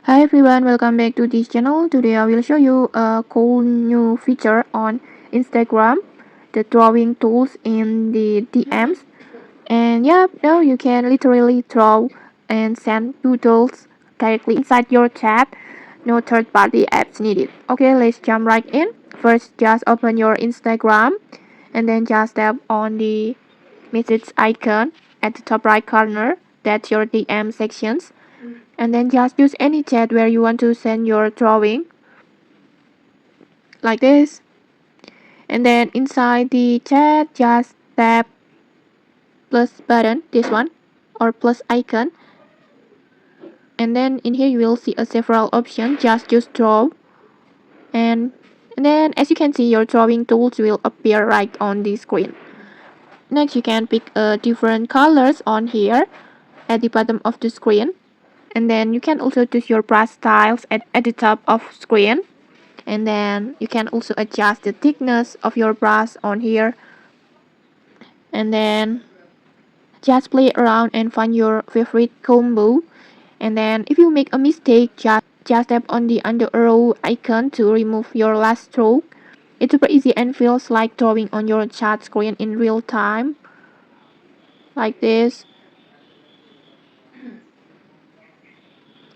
Hi everyone, welcome back to this channel. Today I will show you a cool new feature on Instagram, the drawing tools in the DMs. And yeah, now you can literally draw and send doodles directly inside your chat. No third party apps needed. Okay, let's jump right in. First, just open your Instagram and then just tap on the message icon at the top right corner. That's your DM sections, and then just use any chat where you want to send your drawing like this, and then inside the chat just tap plus button, this one, or plus icon, and then in here you will see a several options. Just use draw, and then as you can see, your drawing tools will appear right on the screen. Next, you can pick different colors on here at the bottom of the screen, and then you can also choose your brush styles at the top of screen. And then you can also adjust the thickness of your brush on here, and then just play around and find your favorite combo. And then if you make a mistake, just tap on the under arrow icon to remove your last stroke. It's super easy and feels like drawing on your chat screen in real time, like this,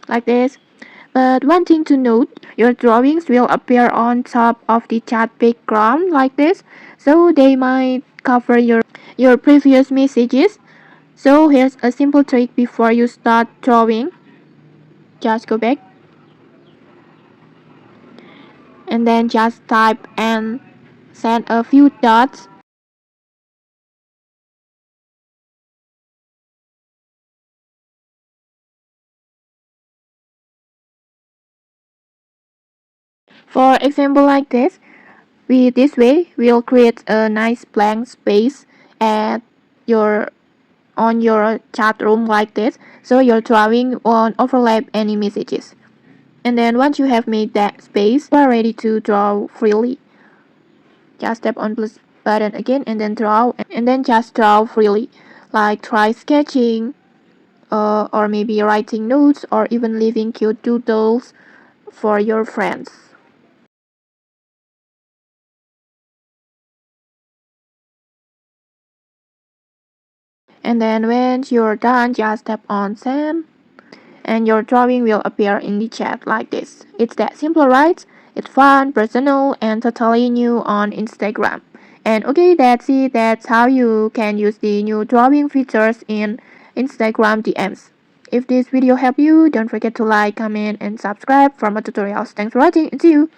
like this. But one thing to note, your drawings will appear on top of the chat background like this, so they might cover your previous messages. So here's a simple trick before you start drawing. Just go back and then just type and send a few dots. For example like this, this way we'll create a nice blank space at your on your chat room like this, so your drawing won't overlap any messages. And then once you have made that space, you are ready to draw freely. Just tap on plus button again and then draw, and then just draw freely. Like try sketching, or maybe writing notes, or even leaving cute doodles for your friends. And then when you're done, just tap on send, and your drawing will appear in the chat like this. It's that simple, right? It's fun, personal, and totally new on Instagram. And okay, that's it. That's how you can use the new drawing features in Instagram DMs. If this video helped you, don't forget to like, comment, and subscribe for more tutorials. Thanks for watching, and see you!